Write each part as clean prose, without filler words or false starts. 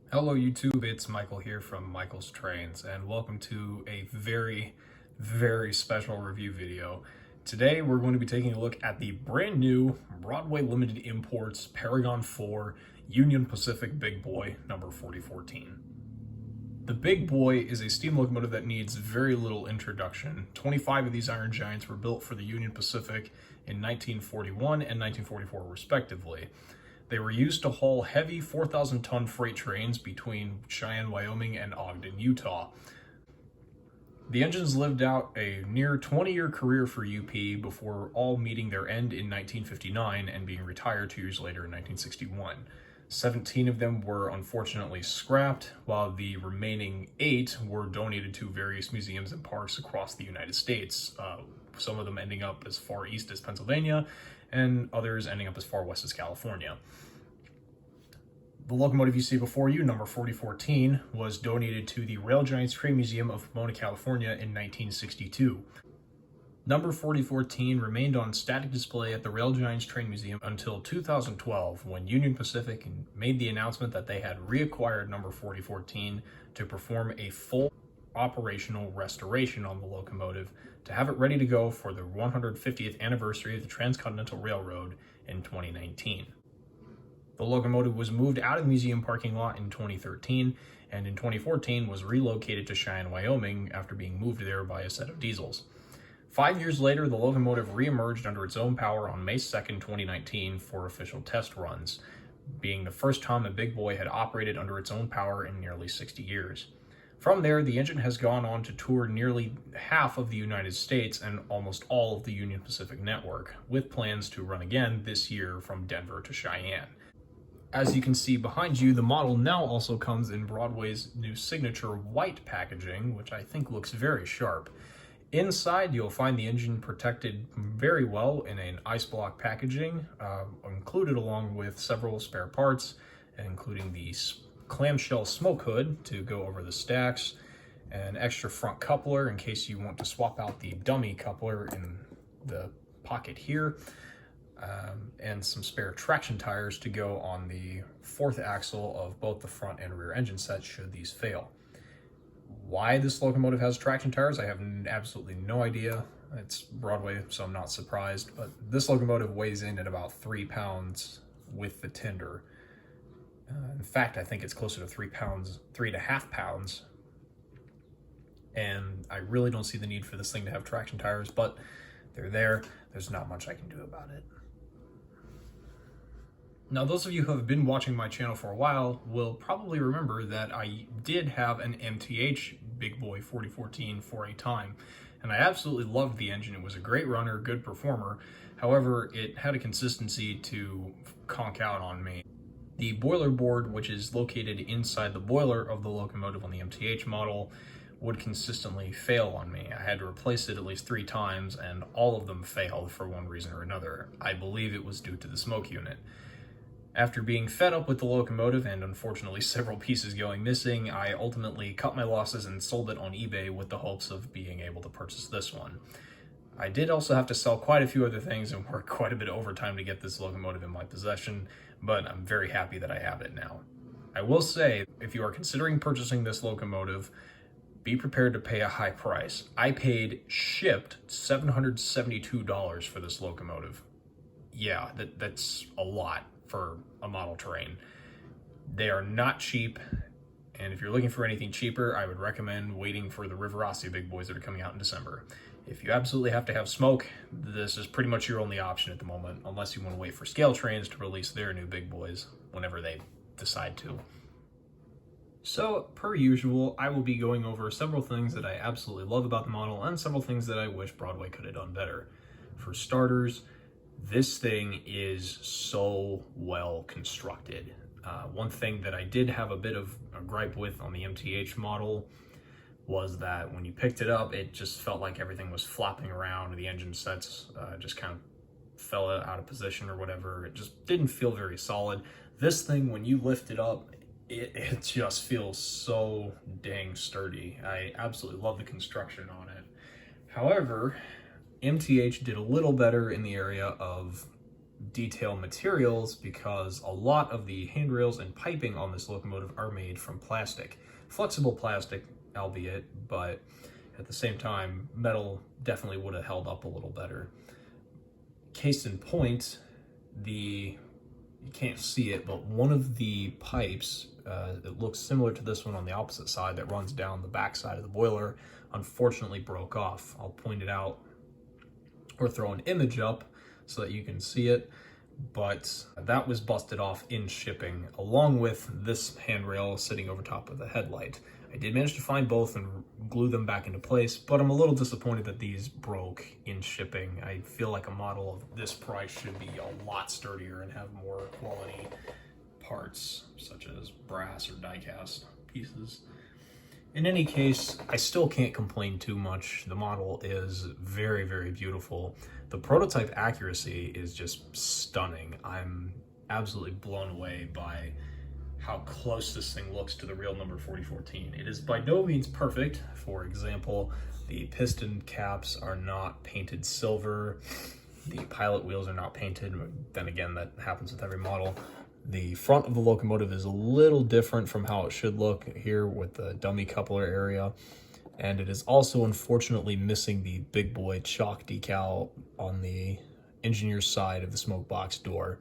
Hello YouTube, it's Michael here from Michael's Trains, and welcome to a very special review video. Today we're going to be taking a look at the brand new Broadway Limited Imports Paragon 4 Union Pacific Big Boy number 4014. The Big Boy is a steam locomotive that needs very little introduction. 25 of these Iron Giants were built for the Union Pacific in 1941 and 1944 respectively. They were used to haul heavy 4,000-ton freight trains between Cheyenne, Wyoming and Ogden, Utah. The engines lived out a near 20-year career for UP before all meeting their end in 1959 and being retired 2 years later in 1961. 17 of them were unfortunately scrapped, while the remaining 8 were donated to various museums and parks across the United States, some of them ending up as far east as Pennsylvania, and others ending up as far west as California. The locomotive you see before you, number 4014, was donated to the Rail Giants Train Museum of Pomona, California in 1962. Number 4014 remained on static display at the Rail Giants Train Museum until 2012, when Union Pacific made the announcement that they had reacquired number 4014 to perform a full operational restoration on the locomotive to have it ready to go for the 150th anniversary of the Transcontinental Railroad in 2019. The locomotive was moved out of the museum parking lot in 2013, and in 2014 was relocated to Cheyenne, Wyoming after being moved there by a set of diesels. 5 years later, the locomotive re-emerged under its own power on May 2nd, 2019 for official test runs, being the first time a Big Boy had operated under its own power in nearly 60 years. From there, the engine has gone on to tour nearly half of the United States and almost all of the Union Pacific network, with plans to run again this year from Denver to Cheyenne. As you can see behind you, the model now also comes in Broadway's new signature white packaging, which I think looks very sharp. Inside, you'll find the engine protected very well in an ice block packaging, included along with several spare parts, including the clamshell smoke hood to go over the stacks, an extra front coupler in case you want to swap out the dummy coupler in the pocket here, and some spare traction tires to go on the fourth axle of both the front and rear engine sets should these fail. Why this locomotive has traction tires, I have absolutely no idea. It's Broadway, so I'm not surprised, but this locomotive weighs in at about 3 pounds with the tender. In fact, I think it's closer to 3 pounds, 3.5 pounds. And I really don't see the need for this thing to have traction tires, but they're there. There's not much I can do about it. Now, those of you who have been watching my channel for a while will probably remember that I did have an MTH Big Boy 4014 for a time, and I absolutely loved the engine. It was a great runner, good performer. However, it had a consistency to conk out on me. The boiler board, which is located inside the boiler of the locomotive on the MTH model, would consistently fail on me. I had to replace it at least 3 times, and all of them failed for one reason or another. I believe it was due to the smoke unit. After being fed up with the locomotive and unfortunately several pieces going missing, I ultimately cut my losses and sold it on eBay with the hopes of being able to purchase this one. I did also have to sell quite a few other things and work quite a bit of overtime to get this locomotive in my possession, but I'm very happy that I have it now. I will say, if you are considering purchasing this locomotive, be prepared to pay a high price. I paid shipped $772 for this locomotive. Yeah, that's a lot for a model train. They are not cheap, and if you're looking for anything cheaper, I would recommend waiting for the Riverossi Big Boys that are coming out in December. If you absolutely have to have smoke, this is pretty much your only option at the moment, unless you want to wait for Scale Trains to release their new Big Boys whenever they decide to. So, per usual, I will be going over several things that I absolutely love about the model and several things that I wish Broadway could have done better. For starters, this thing is so well constructed. One thing that I did have a bit of a gripe with on the MTH model was that when you picked it up, it just felt like everything was flopping around. The engine sets just kind of fell out of position or whatever. It just didn't feel very solid. This thing, when you lift it up, it just feels so dang sturdy. I absolutely love the construction on it. However, MTH did a little better in the area of detail materials because a lot of the handrails and piping on this locomotive are made from plastic. Flexible plastic, albeit, but at the same time, metal definitely would have held up a little better. Case in point, you can't see it, but one of the pipes that looks similar to this one on the opposite side that runs down the back side of the boiler unfortunately broke off. I'll point it out or throw an image up so that you can see it, but that was busted off in shipping along with this handrail sitting over top of the headlight. I did manage to find both and glue them back into place, but I'm a little disappointed that these broke in shipping. I feel like a model of this price should be a lot sturdier and have more quality parts, such as brass or die-cast pieces. In any case, I still can't complain too much. The model is very, very beautiful. The prototype accuracy is just stunning. I'm absolutely blown away by how close this thing looks to the real number 4014. It is by no means perfect. For example, the piston caps are not painted silver. The pilot wheels are not painted. Then again, that happens with every model. The front of the locomotive is a little different from how it should look here with the dummy coupler area. And it is also unfortunately missing the big boy chalk decal on the engineer's side of the smoke box door.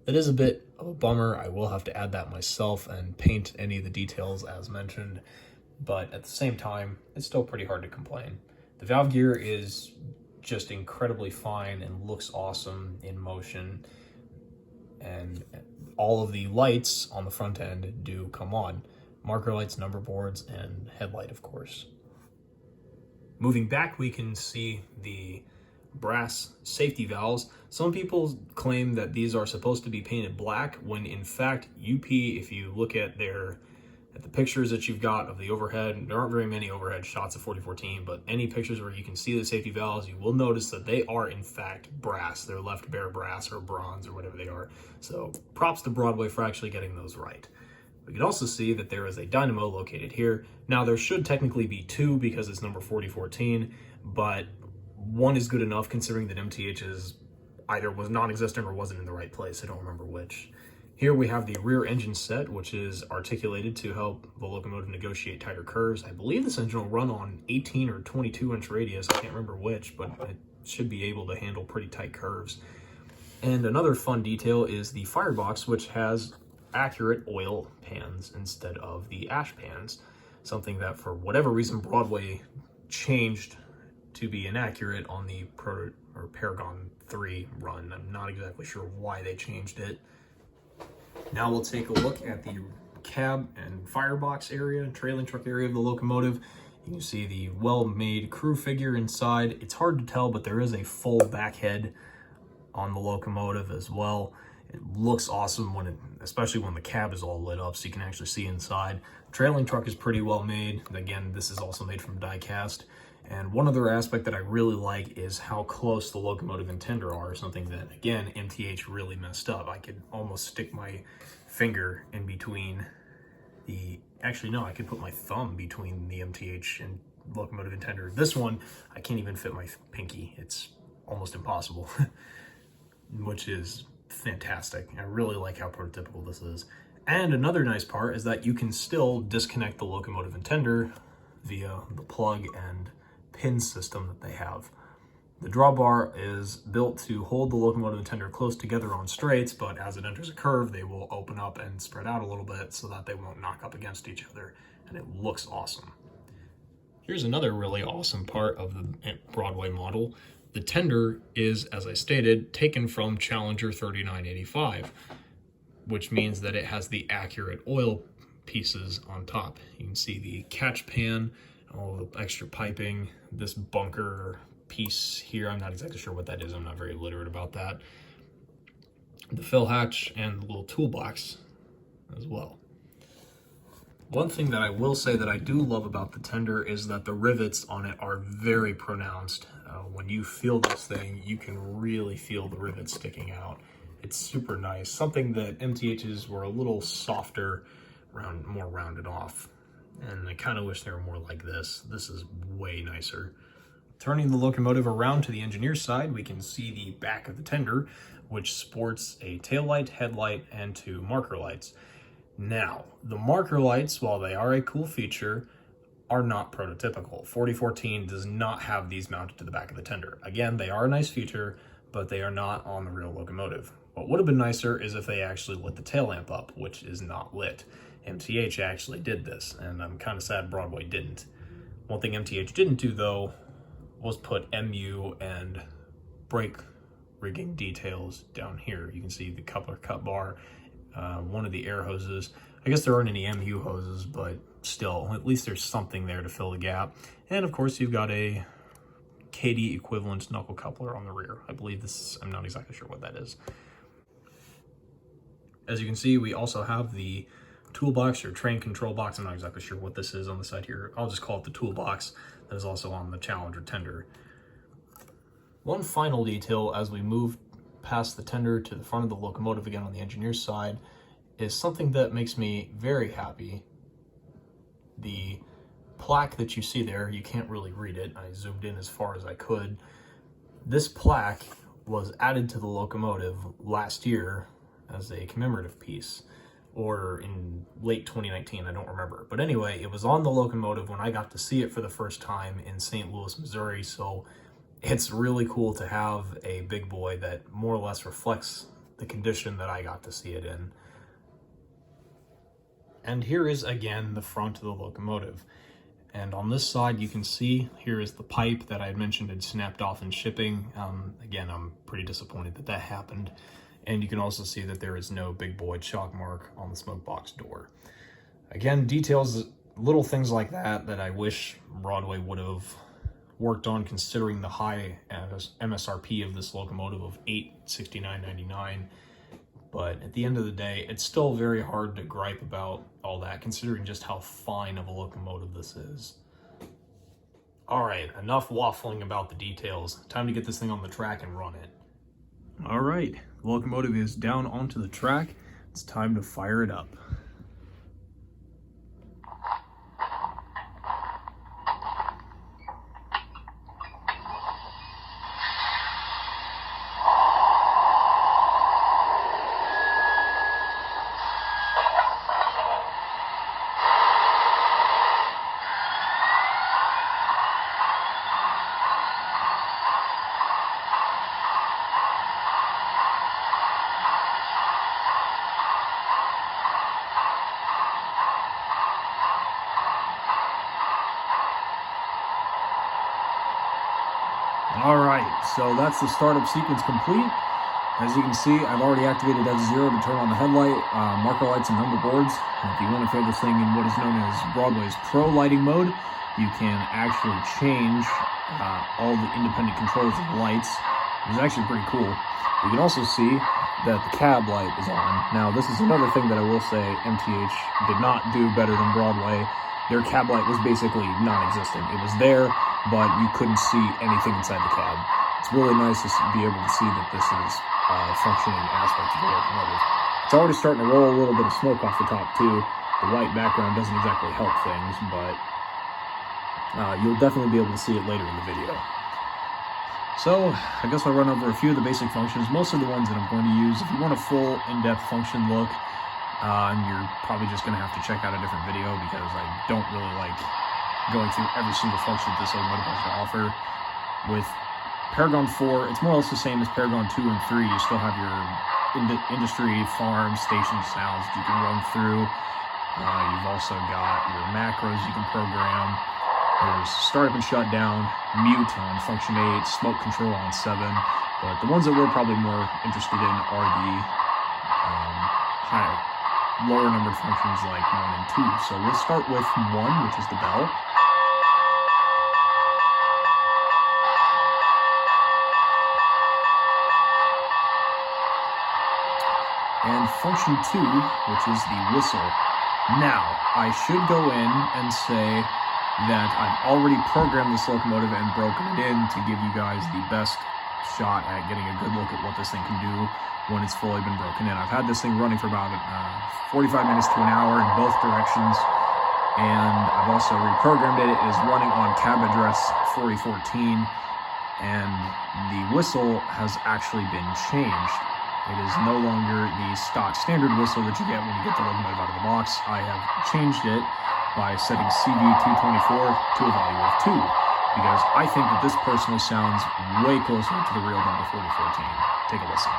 That is a bit of a bummer. I will have to add that myself and paint any of the details as mentioned, but at the same time, it's still pretty hard to complain. The valve gear is just incredibly fine and looks awesome in motion, and all of the lights on the front end do come on. Marker lights, number boards, and headlight, of course. Moving back, we can see the brass safety valves. Some people claim that these are supposed to be painted black when in fact UP, if you look at the pictures that you've got of the overhead, there aren't very many overhead shots of 4014, but any pictures where you can see the safety valves, you will notice that they are in fact brass. They're left bare brass or bronze or whatever they are. So props to Broadway for actually getting those right. We can also see that there is a dynamo located here. Now there should technically be two because it's number 4014, but one is good enough considering that MTH either was non-existent or wasn't in the right place. I don't remember which. Here we have the rear engine set, which is articulated to help the locomotive negotiate tighter curves. I believe this engine will run on 18 or 22 inch radius. I can't remember which, but it should be able to handle pretty tight curves. And another fun detail is the firebox, which has accurate oil pans instead of the ash pans. Something that for whatever reason Broadway changed to be inaccurate on the Paragon 3 run. I'm not exactly sure why they changed it. Now we'll take a look at the cab and firebox area, trailing truck area of the locomotive. You can see the well-made crew figure inside. It's hard to tell, but there is a full back head on the locomotive as well. It looks awesome especially when the cab is all lit up so you can actually see inside. Trailing truck is pretty well made. Again, this is also made from die cast. And one other aspect that I really like is how close the locomotive and tender are, something that, again, MTH really messed up. I could almost stick my finger in between actually no, I could put my thumb between the MTH and locomotive and tender. This one, I can't even fit my pinky. It's almost impossible, which is fantastic. I really like how prototypical this is. And another nice part is that you can still disconnect the locomotive and tender via the plug and pin system that they have. The drawbar is built to hold the locomotive and tender close together on straights, but as it enters a curve, they will open up and spread out a little bit so that they won't knock up against each other, and it looks awesome. Here's another really awesome part of the Broadway model. The tender is, as I stated, taken from Challenger 3985, which means that it has the accurate oil pieces on top. You can see the catch pan, all the extra piping, this bunker piece here, I'm not exactly sure what that is, I'm not very literate about that. The fill hatch and the little toolbox as well. One thing that I will say that I do love about the tender is that the rivets on it are very pronounced. When you feel this thing, you can really feel the rivets sticking out. It's super nice. Something that MTHs were a little softer, more rounded off. And I kind of wish they were more like this. This is way nicer. Turning the locomotive around to the engineer's side, we can see the back of the tender. which sports a taillight, headlight, and 2 marker lights. Now, the marker lights, while they are a cool feature, are not prototypical. 4014 does not have these mounted to the back of the tender. Again, they are a nice feature, but they are not on the real locomotive. What would have been nicer is if they actually lit the tail lamp up, which is not lit. MTH actually did this, and I'm kind of sad Broadway didn't. One thing MTH didn't do, though, was put MU and brake rigging details down here. You can see the coupler cut bar, one of the air hoses. I guess there aren't any MU hoses, but still, at least there's something there to fill the gap. And of course, you've got a KD equivalent knuckle coupler on the rear. I believe this, I'm not exactly sure what that is. As you can see, we also have the toolbox or train control box. I'm not exactly sure what this is on the side here. I'll just call it the toolbox that is also on the Challenger tender. One final detail as we move past the tender to the front of the locomotive again on the engineer's side is something that makes me very happy. The plaque that you see there, you can't really read it. I zoomed in as far as I could. This plaque was added to the locomotive last year as a commemorative piece, or in late 2019, I don't remember. But anyway, it was on the locomotive when I got to see it for the first time in St. Louis, Missouri, so it's really cool to have a big boy that more or less reflects the condition that I got to see it in. And here is again the front of the locomotive. And on this side, you can see here is the pipe that I had mentioned had snapped off in shipping. Again, I'm pretty disappointed that that happened. And you can also see that there is no big boy chalk mark on the smoke box door. Again, details, little things like that that I wish Broadway would have worked on, considering the high MSRP of this locomotive of $869.99. But at the end of the day, it's still very hard to gripe about all that, considering just how fine of a locomotive this is. All right, enough waffling about the details. Time to get this thing on the track and run it. All right, the locomotive is down onto the track. It's time to fire it up. All right, so that's the startup sequence complete. As you can see, I've already activated F0 to turn on the headlight, marker lights, and number boards. And if you want to throw this thing in what is known as Broadway's Pro lighting mode, you can actually change all the independent controls of the lights. It's actually pretty cool. You can also see that the cab light is on. Now, this is another thing that I will say MTH did not do better than Broadway. Their cab light was basically non-existent. It was there, but you couldn't see anything inside the cab. It's really nice to be able to see that this is a functioning aspect of the locomotive. It's already starting to roll a little bit of smoke off the top too. The white background doesn't exactly help things, but you'll definitely be able to see it later in the video. So I guess I'll run over a few of the basic functions, most of the ones that I'm going to use. If you want a full in-depth function look, you're probably just going to have to check out a different video, because I don't really like going through every single function that this locomotive has to offer. With Paragon 4, it's more or less the same as Paragon 2 and 3. You still have your industry, farm, station sounds that you can run through. You've also got your macros you can program. There's startup and shutdown, mute on function 8, smoke control on 7. But the ones that we're probably more interested in are the lower numbered functions like 1 and 2. So we'll start with 1, which is the bell. And function 2, which is the whistle. Now, I should go in and say that I've already programmed this locomotive and broken it in to give you guys the best shot at getting a good look at what this thing can do when it's fully been broken in. I've had this thing running for about 45 minutes to an hour in both directions, and I've also reprogrammed it. It is running on cab address 4014, and the whistle has actually been changed. It is no longer the stock standard whistle that you get when you get the locomotive out of the box. I have changed it by setting CV224 to a value of 2, because I think that this personally sounds way closer to the real number 4014. Take a listen.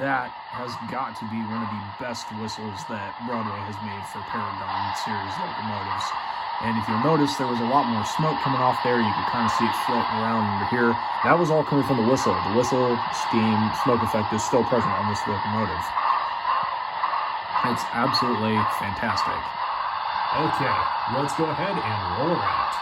That has got to be one of the best whistles that Broadway has made for Paragon series locomotives. And if you'll notice, there was a lot more smoke coming off there. You could kind of see it floating around under here. That was all coming from the whistle. The whistle, steam, smoke effect is still present on this locomotive. It's absolutely fantastic. Okay, let's go ahead and roll her out.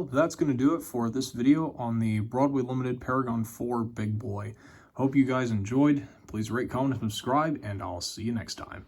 well, that's going to do it for this video on the Broadway Limited Paragon 4 Big Boy. Hope you guys enjoyed. Please rate, comment, and subscribe, and I'll see you next time.